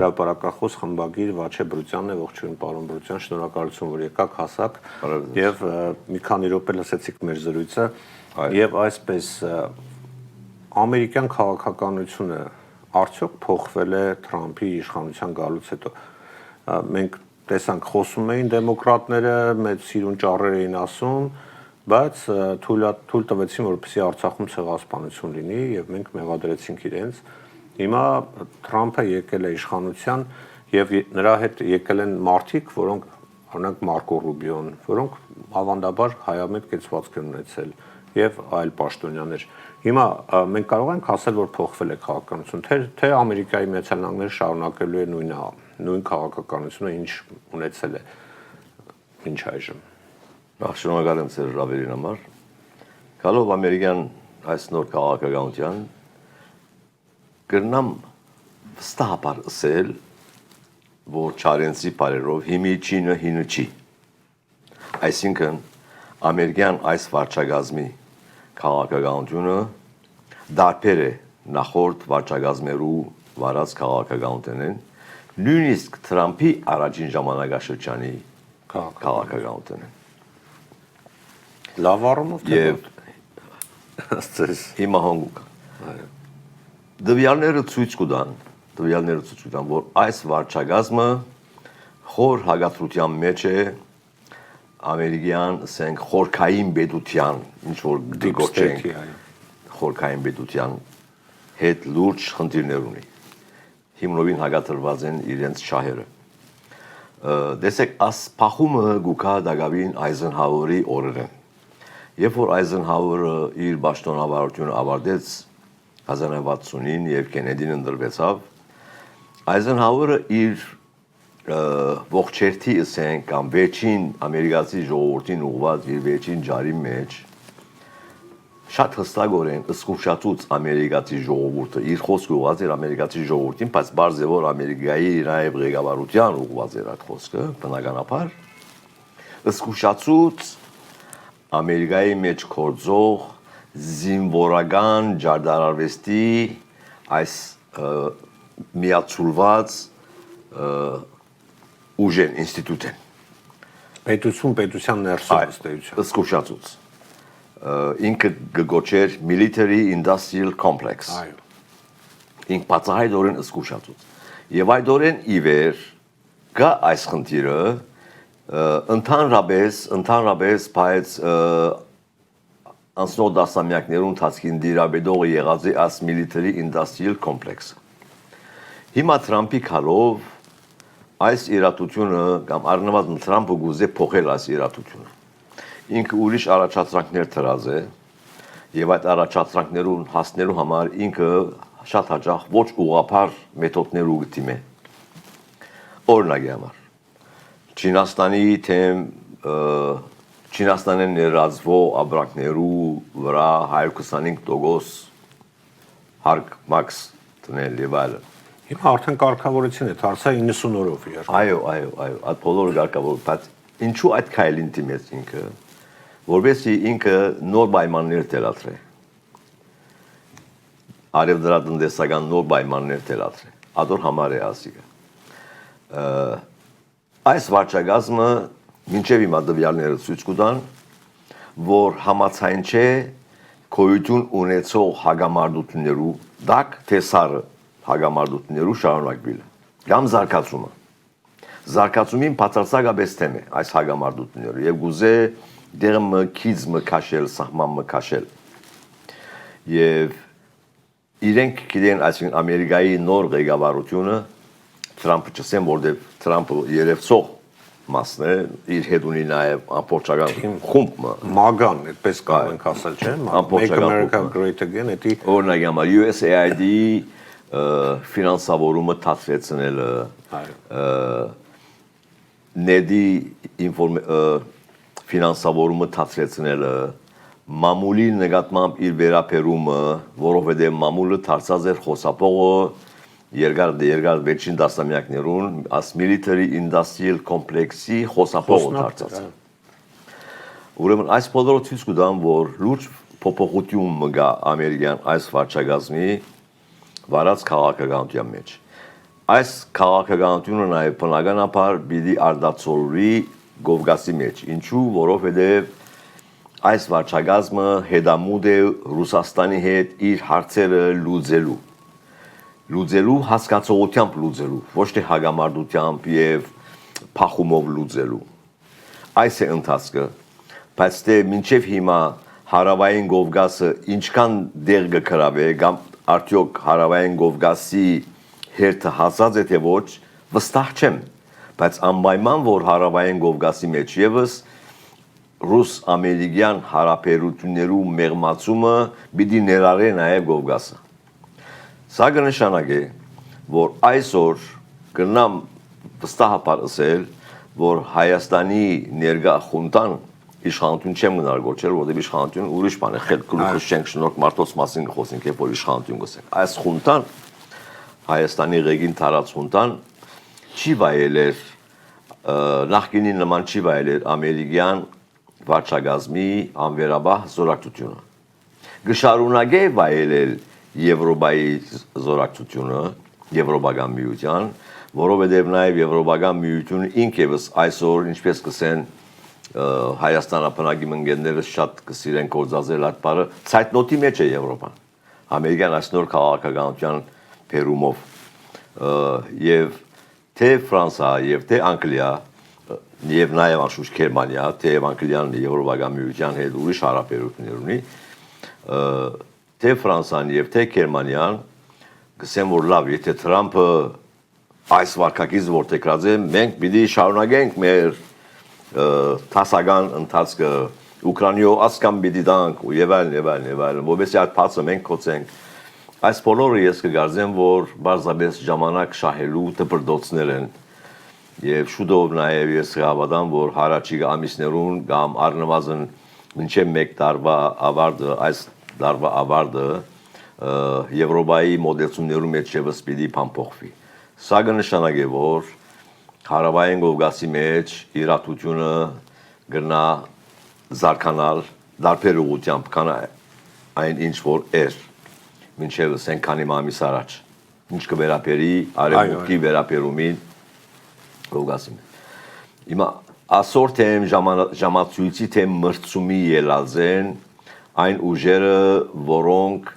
հրապարակախոս խմբագիր Վաչե Բրուտյանն է, ողջույն պարոն Բրուտյան, շնորհակալություն, որ եկաք, հասաք եւ մի քանի րոպե լսեցիք մեր զրույցը եւ այսպես ամերիկյան քաղաքականությունը արդյոք փոխվել է Թրամփի իշխանության գալուց հետո։ Մենք տեսանք խոսում էին դեմոկրատները, մեծ սիրուն ճառեր էին ասում, բայց թույլ տվեցին, որպեսզի Արցախում ցեղասպանություն լինի եւ մենք մեղադրեցինք իրենց։ Հիմա Թրամփը եկել է իշխանության եւ նրա հետ եկել են մարդիկ, որոնք օրինակ Մարկո Ռուբիոն, որոնք ավանդաբար հայամետ կեցվածք են ունեցել եւ այլ պաշտոնյաներ։ Հիմա մենք կարող ենք ասել, որ փոխվել է քաղաքականությունը, թե Ամերիկայի Միացյալ Նահանգները շարունակելու է նույն քաղաքականությունը, ինչ ունեցել է մինչ այժմ։ Շնորհակալ եմ ձեր հրավերին համար։ Գալով ամերիկյան այս նոր քաղաքականության կրնամ վստահաբար ասել, որ Չարենցի բարերով հիմի չինը հինը չի։ Այսինքն ամերիկյան այս վարչագազմի քաղաքականությունը դարբեր է նախորդ վարչագազմերու վարած քաղաքականությունն, նույնիսկ Թրամփի առաջին ժամանակաշրջանի քաղաքականությունն։ Լավ առումով թե ոչ։ Հիմա հանգուկ։ Դվյալները ցույց կտան, որ այս վարչագազմը խոր հագացության մեջ է ամերիկյան, ասենք, խորքային պետության, ինչ որ դիգոչենք, խորքային պետության հետ լուրջ խնդիրներ ունի։ Հիմնովին հագատրված են իրենց շահերը։ Դեսեք, աս փախումը գուկա դագավին Այզենհաուերի օրերեն։ Երբ որ Այզենհաուերը իր պաշտոնավարությունը ավարտեց 1960-ին եւ Քենեդին ընդրվեցավ, Այզենհաուերը իր ողջերթի ասենք կամ վերջին ամերիկացի ժողովրդին ուղղված իր վերջին ջարի մեջ շատ հստակորեն զսկուշացուց ամերիկացի ժողովուրդը իր խոսքը ուղղված էր ամերիկացի ժողովրդին, բայց բարձ է որ Ամերիկայի նաեւ ղեկավարության ուղղված էր այդ խոսքը, բնականաբար զսկուշացուց Ամերիկայի մեջ կորձող զինվորական ջարդարարվեստի այս միացուլված ուժեն ինստիտուտեն պետության ներսում ըստեյության զսկուշացուց ինքը գոչեր military industrial complex այո ինք բացահայտորեն զսկուշացուց եւ այդորեն իվեր կա այս խնդիրը ընդհանրապես բայց անցնող դասամյակներուն ընթացքին դիրաբեդողը եղած է այս military industrial complex-ը։ Հիմա Թրամփի քալով այս իրատությունը կամ առնվազն Թրամփը գուզե փոխել այս իրատությունը։ Ինքը ուրիշ առաջացրանքներ դրած է եւ այդ առաջացրանքներուն հասնելու համար ինքը շատ հաճախ ոչ ուղղափառ մեթոդներ ուղղտիմ է։ Օրինակի համար Չինաստանի թեմ Չինաստանեն ներածվող աբրանքներու վրա 125% հարկ մաքս տնել եւ այլն։ Հիմա արդեն կարգավորեցին է, դարձա 90 օրով իհարկե։ Այո, այդ բոլորը կարգավոր, բայց ինչու այդ քայլին դիմեց ինքը, որովհետեւ ինքը նոր պայմաններ թելադրե։ Արևդրատնտեսական նոր պայմաններ թելադրե։ Ադոր համար է ասիկը։ Այս վարչագազմը մինչև հիմա դվյալները ցույց կտան, որ համացայն չէ գոյություն ունեցող հագամարտություններու դակ թե սարը հագամարտություններու շարունակվելը կամ զարգացումը։ Զարգացումին բացարձակապես թեմ է այս հագամարտությունները եւ գուզե դերը մքից մքաշել, սահման մքաշել։ Եվ իրենք գիտեն այսինքն Ամերիկայի նոր ղեկավարությունը Թրամփը չսեմ որտեվ Թրամփը երևցող մասն է, իր հետ ունի նաև ամբողջական խումբ մագան, այդպես կարող ենք ասել, չէ՞, Make America Great Again, էդի օրինակ համար USAID-ի ֆինանսավորումը թափվեցնելը, NED-ի ֆինանսավորումը թափվեցնելը, մամուլի նկատմամբ իր վերապերումը, որովհետև մամուլը դարձած էր խոսափողը երկար վերջին դասամյակներուն as military industrial complex-ի խոսափողը դարձած։ Ուրեմն այս բոլորը ցույց կտան, որ լուրջ փոփոխություն մգա ամերիկյան այս վարչագազմի վարած քաղաքականության մեջ։ այս քաղաքականությունը նաև բնականաբար պիտի արդացոլվի Կովկասի մեջ։ Ինչու, որովհետև այս վարչակազմը հետամուտ է Ռուսաստանի հետ իր հարցերը լուծելու հասկացողությամբ լուծելու, ոչ թե հագամարտությամբ եւ փախումով լուծելու։ Այս է ընթացքը, բայց դե մինչև հիմա Հարավային Կովկասը ինչքան դեր կգրավե կամ արդյոք Հարավային Կովկասի հերթը հասած է թե ոչ, վստահ չեմ, բայց անպայման որ Հարավային Կովկասի մեջ եւս ռուս-ամերիկյան հարաբերություններու մեղմացումը պիտի ներառե նաև Կովկասը։ Սա կնշանակե, որ այսօր կնամ վստահաբար ասել, որ Հայաստանի ներկա խունտան իշխանություն չեմ գնարգոչել, որտեղ իշխանություն ուրիշ բան է, խելքուլուխ չենք շնորհք մարդոց մասին խոսենք, երբ որ իշխանություն գսենք։ Այս խունտան Հայաստանի ղեկին տարած խունտան չի վայելեր նախկինի նման չի վայելեր ամերիկյան վարչակազմի անվերաբահ զորակցությունը։ Գշարունակե վայելել Եվրոպայի զորակցությունը, Եվրոպական միության, որովհետև նաև Եվրոպական միությունը ինքևս այսօր ինչպես կսեն Հայաստանապնակի ընկերներս շատ կսիրեն գործածել այդ բառը, ցայտնոտի մեջ է Եվրոպան։ Ամերիկան այս նոր քաղաքականության բերումով եւ թե Ֆրանսա եւ թե Անգլիա եւ նաեւ անշուշտ Գերմանիա, թեև Անգլիան Եվրոպական միության հետ ուրիշ հարաբերություններ ունի, թե Ֆրանսան եւ թե Գերմանիան գսեն որ լավ, եթե Թրամփը այս վարկակից որտեղած է, մենք պիտի շարունակենք մեր տասական ընթացքը Ուկրաինայով ասկամ պիտի տանք եւ այլն, որովհետեւ այդ փածը մենք կոչենք։ Այս բոլորը ես կգարձեմ, որ բարձրապես ժամանակ շահելու դպրդոցներ են եւ շուտով նաեւ ես հավատամ, որ հարաճիգ ամիսներուն կամ առնվազն մինչեւ 1 տարվա ավարտը այս դարվա ավարտը Եվրոպայի մոդելություններու մեջ եւս պիտի փամփոխվի։ Սա կնշանակե, որ Հարավային Կովկասի մեջ իրատությունը գնա զարգանալ դարբեր ուղղությամբ, քան այն ինչ որ էր մինչև ասենք քանի ամիս առաջ։ Ինչ կվերապերի արևմուտքի վերապերումին Կովկասի մեջ։ Հիմա ասոր թեմ ժամացույցի թեմ մրցումի ելազեն այն ուժերը, որոնք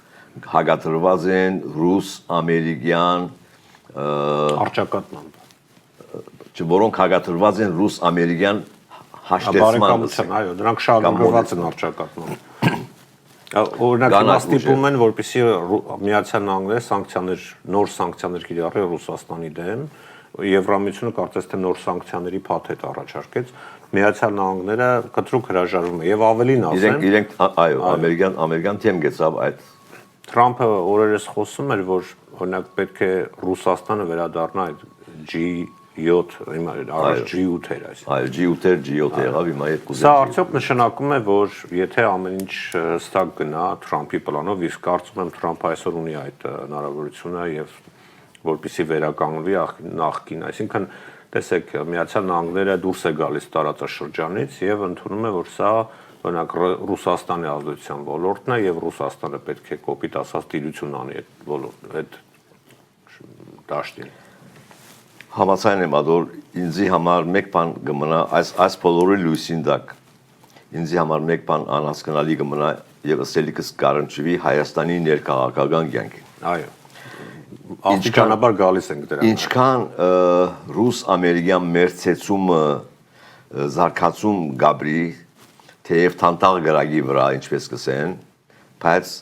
հագատրված են ռուս-ամերիկյան արճակատման, որոնք հագատրված են ռուս-ամերիկյան հաշտեցման, այո, դրանք շարունակված են արճակատման։ Օրինակ հիմա ստիպում են, որպեսզի Միացյալ Նահանգները նոր սանկցիաներ կիրառի Ռուսաստանի դեմ, Եվրամիությունը կարծես թե նոր սանկցիաների փաթեթ առաջարկեց, Միացյալ Նահանգները կտրուկ հրաժարվում է եւ ավելին ասեմ, իրենք այո, ամերիկյան թեմ գեցավ այդ Թրամփը օրերս խոսում էր, որ օրինակ պետք է Ռուսաստանը վերադառնա այդ G7, հիմա առաջ G8 էր այս։ Այո, G8-էր, G7 եղավ, հիմա երկու։ Սա արդյոք նշանակում է, որ եթե ամեն ինչ հստակ գնա Թրամփի պլանով, իսկ կարծում եմ Թրամփը այսօր ունի այդ հնարավորությունը եւ որպեսզի վերականգնվի նախկին, այսինքն տեսեք, Միացյալ Նահանգները դուրս է գալիս տարածաշրջանից եւ ընդունում է, որ սա օրինակ Ռուսաստանի ազդեցության ոլորտն է եւ Ռուսաստանը պետք է կոպիտ ասած դիրություն անի այդ դաշտին։ Համաձայն եմ, որ ինձի համար մեկ բան կմնա այս բոլորի լույսին տակ։ Ինձի համար մեկ բան անհասկանալի կմնա եւ ըսելիքս կարընչվի Հայաստանի ներքաղաքական կյանքին։ Այո։ Աստիճանաբար գալիս ենք դրան։ Ինչքան ռուս-ամերիկյան մերձեցումը զարգացում գաբրի թեև թանտաղ գրագի վրա, ինչպես կսեն, բայց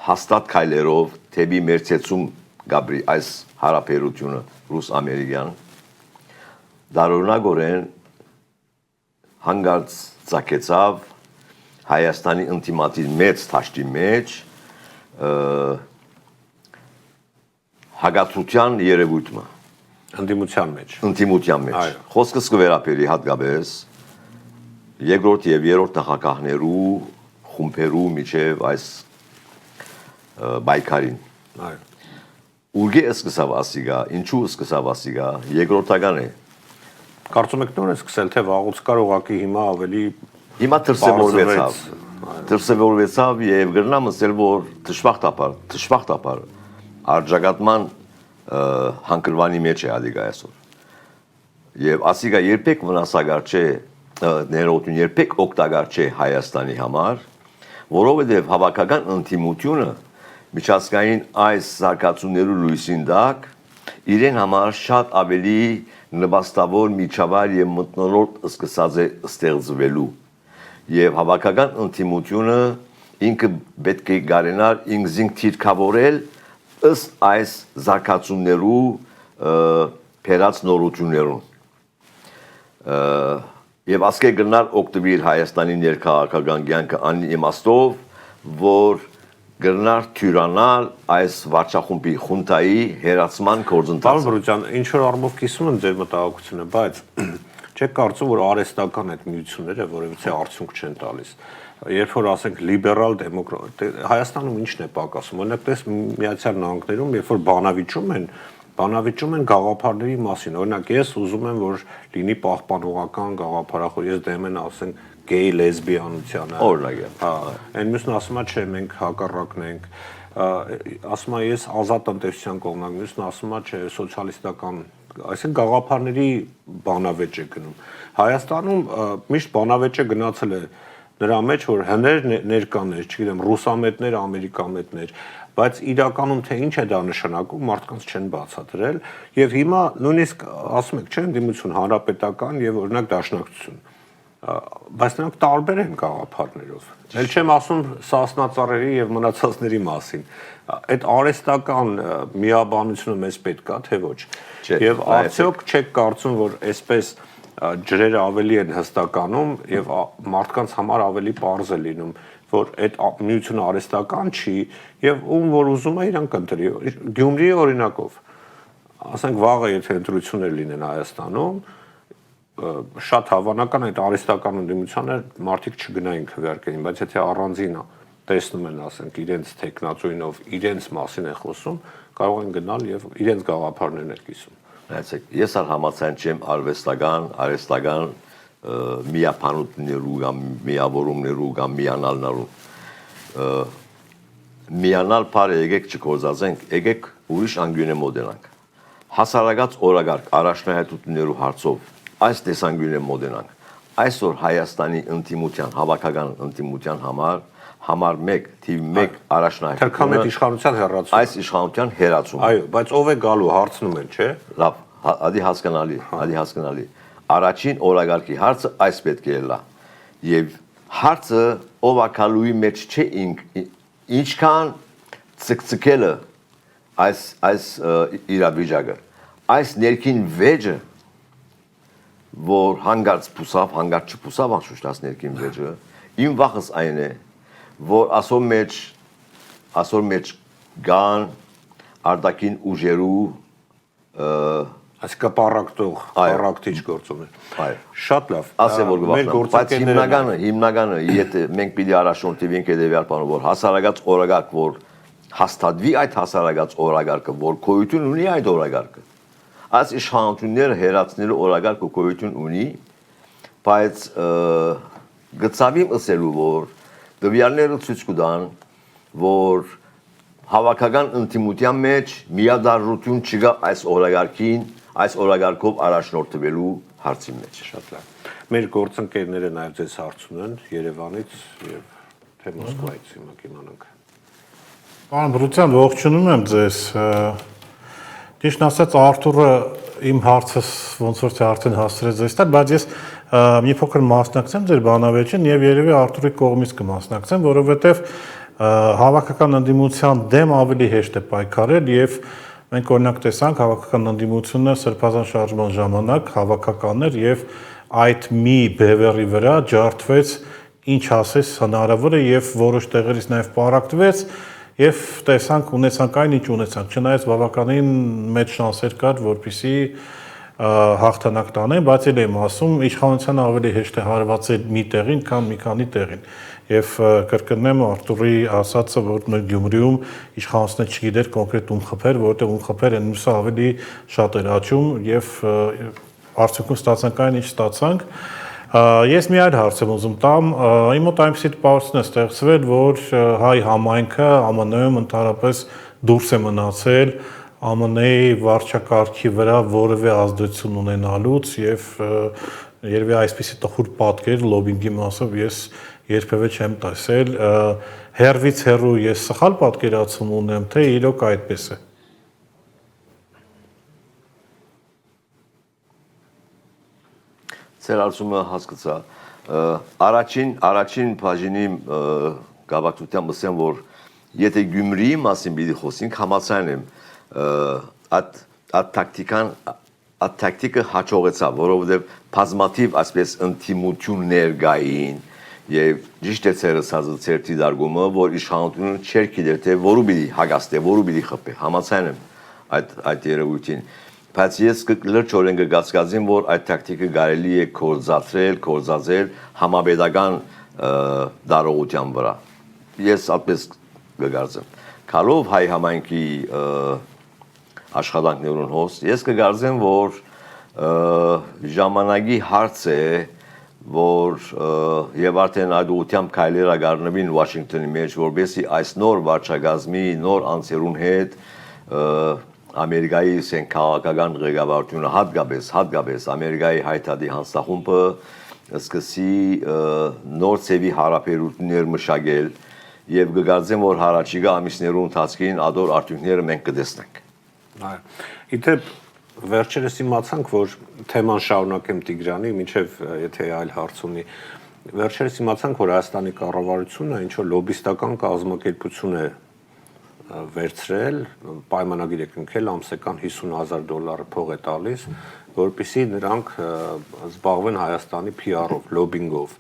հաստատ քայլերով թեպի մերձեցում գաբրի այս հարաբերությունը ռուս-ամերիկյան դարօրինակորեն հանգարց ցակեցավ Հայաստանի ինտիմատիվ մեծ թաշտի մեջ հագացության երևույթը ընդդիմության մեջ։ Խոսքս կվերապերի հատկապես երկրորդ եւ երրորդ նախագահներու խումբերու միջև այս բայկարին։ Այո։ Ուղղի սկսավ ասիգա, ինչու սկսավ ասիգա, երկրորդական է։ Կարծում եք նոր է սկսել, թե վաղուց կար ուղղակի հիմա ավելի հիմա դրսևորվեցավ եւ գրնամ ասել որ դժբախտաբար արձակատման հանգրվանի մեջ է ադիգա այսօր։ Եվ ասիգա երբեք վնասակար չէ, ներողություն, երբեք օգտակար չէ Հայաստանի համար, որովհետև հավաքական ընդդիմությունը միջազգային այս զարգացումներու լույսին տակ իրեն համար շատ ավելի նպաստավոր միջավայր եւ մթնոլորտ սկսած է ստեղծվելու եւ հավաքական ընդդիմությունը ինքը պետք է գարենար ինքզին թիրքավորել ըստ այս զարգացումներու փերած նորություններուն եւ ասկե գնալ օկտոբեր Հայաստանի ներքաղաքական կյանքը անի իմաստով, որ գնար թյուրանալ այս վարչախումբի խունտայի հերացման գործընթացը։ Պարոն Բրուտյան, ինչ որ առումով կիսում եմ ձեր մտահոգությունը, բայց չեք կարծում, որ արհեստական այդ միությունները որևիցե արդյունք չեն տալիս։ Երբ որ ասենք լիբերալ դեմոկրատ, Հայաստանում ինչն է պակասում, օրինակ տես Միացյալ Նահանգներում, երբ որ բանավիճում են գաղափարների մասին, օրինակ ես ուզում եմ, որ լինի պահպանողական գաղափարախոս, ես դեմ եմ ասենք գեյ լեսբիանությանը։ Օրինակ։ Այն մյուսն ասում է, չէ, մենք հակառակն ենք, ասում է ես ազատ տնտեսության կողմնակ, մյուսն ասում է, չէ, սոցիալիստական, այսինքն գաղափարների բանավեճ է գնում։ Հայաստանում միշտ բանավեճը գնացել է նրա մեջ, որ հներ ներկաներ, չգիտեմ, ռուսամետներ, ամերիկամետներ, բայց իրականում թե ինչ է դա նշանակում, մարդկանց չեն բացատրել, եւ հիմա նույնիսկ ասում եք, չէ, ընդդիմություն հանրապետական եւ օրինակ դաշնակցություն, բայց նրանք տարբեր են գաղափարներով։ Էլ չեմ ասում սասնածառերի եւ մնացածների մասին։ Այդ արհեստական միաբանությունը մեզ պետք է, թե ոչ։ Եվ արդյոք չեք կարծում, որ այսպես ջրերը ավելի են հստականում եւ մարդկանց համար ավելի պարզ է լինում, որ այդ միությունը արհեստական չի եւ ում որ ուզում է իրան կընտրի։ Գյումրիի օրինակով, ասենք վաղը եթե ընտրություններ լինեն Հայաստանում, շատ հավանական այդ արհեստական ընդդիմությանը մարդիկ չգնային քվեարկային, բայց եթե առանձին տեսնում են, ասենք, իրենց տեխնացուինով իրենց մասին են խոսում, կարող են գնալ եւ իրենց գաղափարներն են կիսում։ Նայեցեք, ես համաձայն չեմ արհեստական միապանություններու կամ միավորումներու կամ միանալներու միանալ բարը եկեք չկործածենք, եկեք ուրիշ անգյունե մոդենանք։ Հասարակած օրագարկ առաջնահայտություններու հարցով այս տեսանկյունը մոդենանք։ Այսօր Հայաստանի ընդդիմության, հավաքական ընդդիմության համար 1, թիվ 1 առաջնահայտությունը թրքամետ իշխանության հերացում։ Այս իշխանության հերացում։ Այո, բայց ով է գալու հարցնում են, չէ։ Լավ, ադի հասկանալի։ Առաջին օրագարկի հարցը այս պետք է լա։ Եվ հարցը ով ակալուի մեջ չէ ինչքան ցկցկելը այս իրավիճակը։ Այս ներքին վեճը, որ հանգարց փուսավ, հանգարց չփուսավ անշուշտ այս ներքին վեճը, իմ վախս այն է, որ ասոր մեջ գան արտաքին ուժերու այսինքն պարակտող, պարակտիչ գործողներ։ Շատ լավ։ Ասեմ որ բայց հիմնականը եթե մենք պիտի առաջնորդվենք հետեւյալ բանը, որ հասարակած օրագարկ, որ հաստատվի այդ հասարակած օրագարկը, որ գոյություն ունի այդ օրագարկը։ Այս իշխանությունները հերացնելու օրագարկը գոյություն ունի, բայց գծավիմ ասելու որ դվյալները ցույց կտան, որ հավաքական ընդդիմության մեջ միադառություն չկա այս օրագարկին, այս օրագարկով առաջնորդվելու հարցի մեջ։ Շատ լավ։ Մեր գործընկերները նաև ձեզ հարցում են Երևանից եւ թե Մոսկվայից հիմա կիմանանք։ Պարոն Բրուտյան, ողջունում եմ ձեզ։ Ճիշտ ասած Արթուրը իմ հարցս ոնց որ թե արդեն հասցրեց ձեզ տալ, բայց ես մի փոքր մասնակցեմ ձեր բանավեճին եւ երևի Արթուրի կողմից կմասնակցեմ, որովհետեւ հավաքական ընդդիմության դեմ ավելի հեշտ է պայքարել եւ մենք օրինակ տեսանք հավաքական ընդդիմությունը սրբազան շարժման ժամանակ հավաքական էր եւ այդ մի բևեռի վրա ջարդվեց ինչ ասես հնարավոր է եւ որոշ տեղերից նաեւ պարակտվեց եւ տեսանք ունեցանք այն ինչ ունեցանք, չնայած բավականին մեծ շանսեր կար, որպեսզի հաղթանակ տանեն, բայց էլ եմ ասում, իշխանության ավելի հեշտ է հարվածել մի տեղին, քան մի քանի տեղին։ Եվ կրկնեմ Արթուրի ասածը, որ մեր Գյումրիում իշխանությունը չգիտեր կոնկրետ ում խփեր, որտեղ ում խփեր, այն մյուսը ավելի շատ էր աճում եւ արդյունքում ստացանք այն, ինչ ստացանք։ Ես մի այլ հարց եմ ուզում տամ, իմ մոտ այնպիսի տպավորություն է ստեղծվել, որ հայ համայնքը ԱՄՆ-ում ընդհանրապես դուրս է մնացել ԱՄՆ-ի վարչակարգի վրա որևէ ազդեցություն ունենալուց եւ երևի այսպիսի տխուր պատկեր լոբինգի մասով ես երբևէ չեմ տեսել հերվից հերու ես սխալ պատկերացում ունեմ թե իրոք այդպես է Ձեր ասումը հասկացա առաջին բաժինի գավակցությամբ ասեմ որ եթե Գյումրիի մասին պիտի խոսենք համաձայն եմ այդ տակտիկը հաջողեցավ որովհետև բազմաթիվ այսպես ինտիմություններ կային եւ ճիշտ է ցեր դիտարկումը որ իշխանությունը չէր գիտեր թե որու պիտի հագաստե որու պիտի խփե համաձայն եմ այդ երևույթին բայց ես լրջորեն կգացկացեմ որ այդ տակտիկը կարելի է կորզածել համապետական դարողության վրա ես այդպես կգարձեմ Քալով հայ համայնքի աշխատանքներուն հոս ես կգարձեմ որ ժամանակի հարց է որ եւ արդեն այդ ուղությամբ քայլերը գարնվին Վաշինգտոնի մեջ որբեսի այս նոր վարչակազմի նոր անձերուն հետ Ամերիկայի քաղաքական ղեկավարությունը հատկապես Ամերիկայի հայտարարի հանձնախումբը սկսի նոր ծևի հարաբերություններ մշակել եւ կգարձեմ որ հարաճիգա ամիսներուն ընթացքին ադոր արդյունքները մենք կտեսնենք։ Այո։ Իդեպ վերջերս իմացանք որ թեման շարունակեմ Տիգրանի մինչեւ եթե այլ հարց ունի վերջերս իմացանք որ Հայաստանի կառավարությունը ինչ որ լոբիստական կազմակերպություն է վերցրել պայմանագիր է կնքել ամսական $50,000 փող է տալիս որպեսզի նրանք զբաղվեն Հայաստանի PR-ով, լոբինգով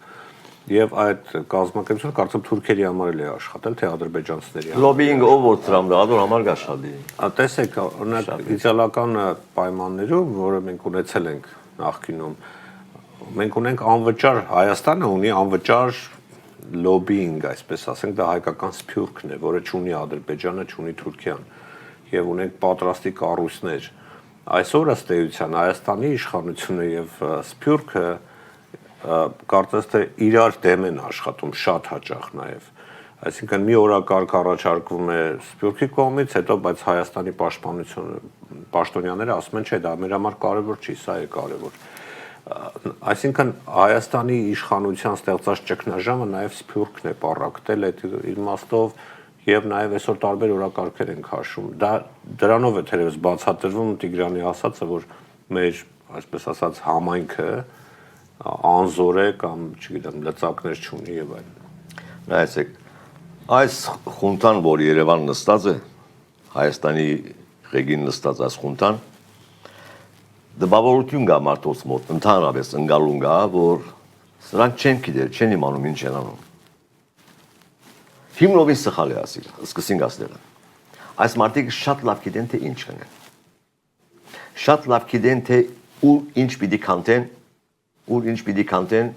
եւ այդ կազմակերպությունը կարծեմ թուրքերի համար էլ է աշխատել թե ադրբեջանցիների համար Լոբինգ ով որ Տրամպը ադոր համար կաշխատի Տեսեք օրինակ իդեալական պայմաններում որը մենք ունեցել ենք նախկինում մենք ունենք անվճար Հայաստանը ունի անվճար լոբինգ, այսպես ասենք, դա հայկական սփյուռքն է, որը չունի Ադրբեջանը, չունի Թուրքիան, եւ ունենք պատրաստի կառույցներ։ Այսօր ըստ էության Հայաստանի իշխանությունը եւ սփյուռքը կարծես թե իրար դեմ են աշխատում շատ հաճախ նաեւ։ Այսինքն մի օրակարգ առաջարկվում է սփյուռքի կողմից, հետո բայց Հայաստանի պաշտոնյաները ասում են, չէ, դա մեր համար կարևոր չի, սա է կարևոր։ Այսինքն Հայաստանի իշխանության ստեղծած ճգնաժամը նաև սփյուռքն է պառակտել այդ իմաստով եւ նաև այսօր տարբեր օրակարգեր են քաշում։ Դա դրանով է թերևս բացատրվում Տիգրանի ասածը, որ մեր, այսպես ասած, համայնքը անզոր է կամ, չգիտեմ, լծակներ չունի եւ այլն։ Նայեցեք, այս խունտան, որ Երևան նստած է, Հայաստանի ղեկին նստած այս խունտան Դպավորություն կա մարդոց մոտ, ընդհանրապես ընկալուն կա, որ սրանք չեն գիտեր, չեն իմանում ինչ են անում։ Հիմնովին սխալ է ասել, սկսենք ասելը։ Այս մարդիկ շատ լավ գիտեն, թե ինչ են։ Շատ լավ գիտեն, թե ուր ինչ պիտի կանտեն,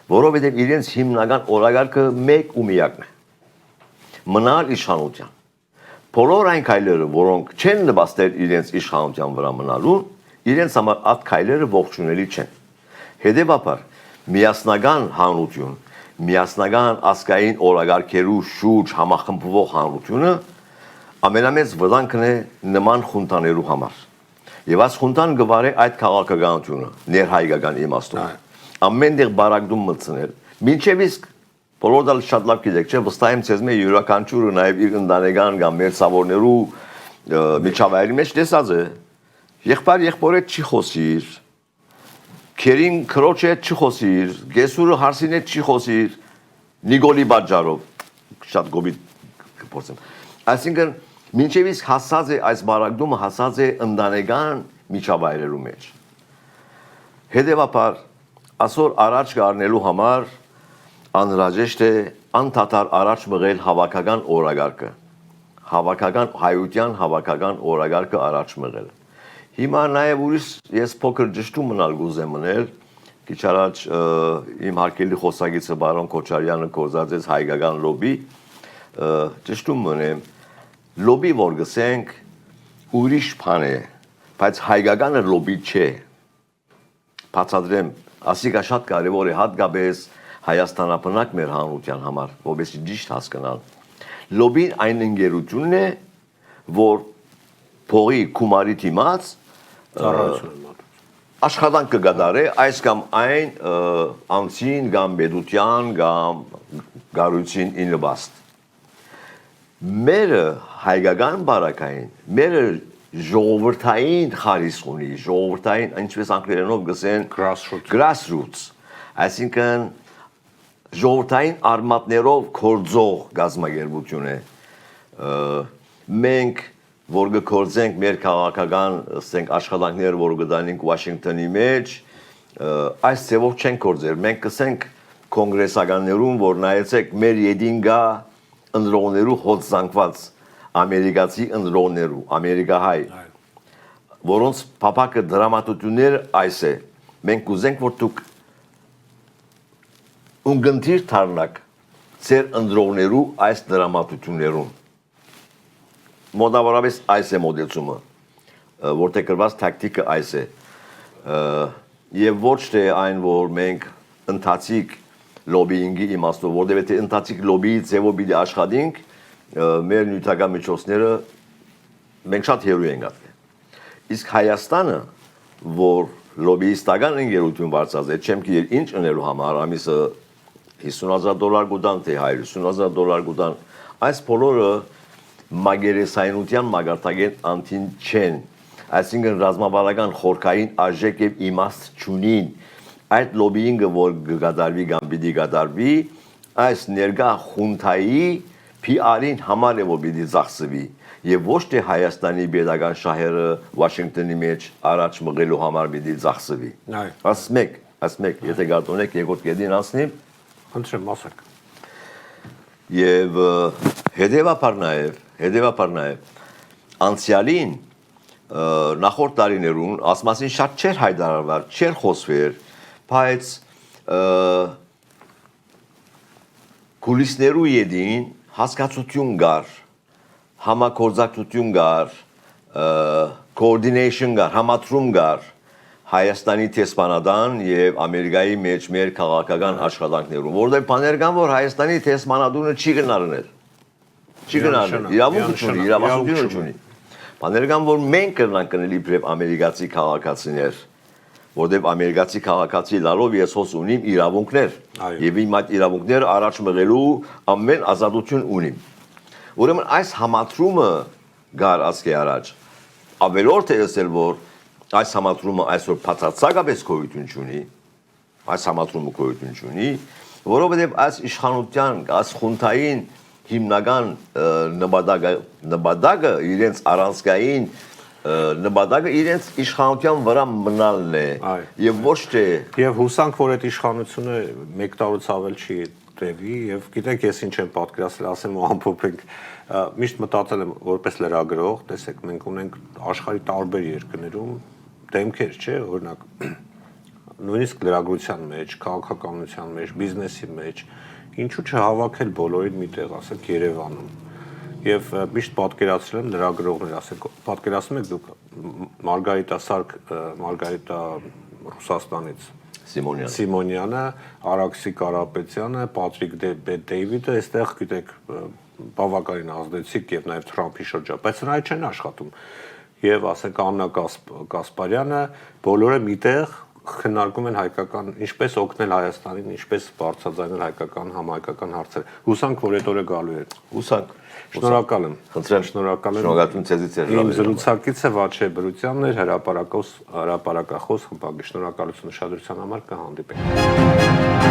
որովհետև իրենց հիմնական օրակարգը մեկ ու միակն է։ Մնալ իշխանության։ Բոլոր այն քայլերը, որոնք չեն նպաստել իրենց իշխանության վրա մնալուն, իրենց համար այդ քայլերը ողջունելի չեն։ Հետևաբար միասնական հանրություն, միասնական ազգային օրակարգերու շուրջ համախմբվող հանրությունը ամենամեծ վտանգն է նման խունտաներու համար։ Եվ այս խունտան գվարե այդ քաղաքականությունը ներհայկական իմաստով։ Ամենտեղ բարակդում մտցնել, մինչև իսկ բոլոր դա շատ լավ գիտեք, չէ՞, վստահ եմ ցեզ մե յուրաքանչյուրը նաև իր ընտանեկան կամ մերձավորներու միջավայրի մեջ տեսած է Եղբայր հետ չի խոսիր, քերին քրոջ հետ չի խոսիր, գեսուրը հարսին հետ չի խոսիր, Նիկոլի բաժարով, շատ գոբիտ կփորձեմ։ Այսինքն, մինչև իսկ հասած է այս բարակդումը հասած է ընտանեկան միջավայրերու մեջ։ Հետևաբար, այսօր առաջ գարնելու համար անհրաժեշտ է անդադար առաջ մղել հավաքական օրակարգը, հավաքական հայության հավաքական օրակարգը առաջ մղել։ Հիմա նաև ուրիշ ես փոքր ճշտում մնալ գուզեմ մնել, քիչ առաջ իմ հարկելի խոսակիցը բարոն Քոչարյանը կորզածեց հայկական լոբի, ճշտում մնեմ, լոբի որ գսենք ուրիշ բան է, բայց հայկականը լոբի չէ։ Բացատրեմ, ասիկա շատ կարևոր է հատկապես Հայաստանապնակ մեր հանրության համար, որովհետեւ ճիշտ հասկանալ։ Լոբին այն ընկերությունն է, որ փողի գումարի դիմաց ծառայություն եմ անում։ աշխատանք կգադարե այս կամ այն անձին կամ պետության կամ գարույցին ինվաստ։ Մերը հայկական բարակային, մերը ժողովրդային խարիսք ունի, ժողովրդային, ինչպես անգլերենով գսեն grassroots, այսինքն ժողովրդային արմատներով կորձող գազագերբություն է։ Մենք որ գործենք մեր քաղաքական աշխատանքները, որ գտանենք Վաշինգտոնի մեջ, այս ձևով չեն գործեր։ Մենք կսենք կոնգրեսականներուն, որ նայեցեք մեր յետինգա ընտրողներու հոծանքված ամերիկացի ընտրողներու, ամերիկահայ, որոնց փապակը դրամատություններ այս է։ Մենք կուզենք, որ դուք ունգընթիր դառնաք ձեր ընտրողներու այս դրամատություններուն։ Մոտավորապես այս է մոդեցումը, որտեղ գրված տակտիկը այս է։ Եվ ոչ թե այն, որ մենք ընթացիկ լոբիինգի իմաստով, որտեղ եթե ընթացիկ լոբիի ձևով պիտի աշխատենք, մեր նյութական միջոցները մենք շատ հեռու ենք ատվել։ Իսկ Հայաստանը, որ լոբիիստական ընկերություն բարձրացել, չեմ գիտեր ինչ ընելու համար, ամիսը $50,000 կուտան, թե $150,000 կուտան, այս բոլորը մագերեսայնության մագարտագեն անտին չեն, այսինքն ռազմավարական խորքային արժեք եւ իմաստ չունին, այդ լոբիինգը, որ գդարվի կամ պիտի գդարվի, այս ներկա խունթայի PR-ին համար է, որ պիտի ծախսվի, եւ ոչ թե Հայաստանի պետական շահերը Վաշինգտոնի մեջ առաջ մղելու համար պիտի ծախսվի։ Ասմեք, եթե գարտոնեք երկրորդ կետին անցնի, խնդրեմ ասեք։ Եվ հետևաբար նաև անցյալին նախորդ տարիներուն ասմասին շատ չէր հայտարարված, չէր խոսվեր, բայց կուլիսներու ետին հասկացություն կար, համագործակցություն կար, coordination կար, համադրում կար Հայաստանի տեսփանադան եւ Ամերիկայի մեջ մեր քաղաքական աշխատանքներում, որտեղ բաներ կան, որ Հայաստանի տեսփանադունը չի գնարներ։ Չի գնարներ, իրավասություն չունի։ Բաներ կան, որ մենք կրնանք կնել իբրև ամերիկացի քաղաքացիներ, որտեղ ամերիկացի քաղաքացի լալով ես հոս ունիմ իրավունքներ, եւ իմ այդ իրավունքները առաջ մղելու ամեն ազատություն ունիմ։ Ուրեմն այս համադրումը գար ասկե առաջ։ Ավելորդ է եսել, որ այս համադրումը այսօր բացարձակապես գոյություն չունի, այս համադրումը գոյություն չունի, որովհետև այս իշխանության, այս խունթային հիմնական նպատակը իրենց առանցքային նպատակը իրենց իշխանության վրա մնալն է եւ ոչ թե եւ հուսանք, որ այդ իշխանությունը 1 տարուց ավել չի տևի եւ գիտեք ես ինչ եմ պատկերացրել, ասեմ ու ամփոփենք, միշտ մտածել եմ որպես լրագրող, տեսեք մենք ունենք աշխարհի տարբեր երկրներում դեմքեր, չէ, օրինակ նույնիսկ լրագրության մեջ, քաղաքականության մեջ, բիզնեսի մեջ, ինչու չհավաքել բոլորին միտեղ, ասենք Երևանում։ Եվ միշտ պատկերացրել եմ լրագրողներ, ասենք պատկերացնում եք դուք Մարգարիտա Ռուսաստանից, Սիմոնյանը, Արաքսի Կարապետյանը, Պատրիկ Դեյվիդը, այստեղ գիտեք բավականին ազդեցիկ եւ նաեւ Թրամփի շրջան, բայց նրանք չեն աշխատում։ Եվ ասենք Աննա Կասպարյանը, բոլորը միտեղ քննարկում են հայկական, ինչպես օգնել Հայաստանին, ինչպես բարձրաձայնել հայկական համահայկական հարցեր։ Հուսանք, որ այդ օրը գալու է։ Հուսանք։ Շնորհակալ եմ։ Խնդրեմ, շնորհակալ եմ։ Շնորհակալություն ձեզից էր։ Իմ զրուցակիցը Վաչե Բրությանն էր, հրապարակախոս խմբագիր։ Շնորհակալություն ուշադրության համար, կհանդիպենք։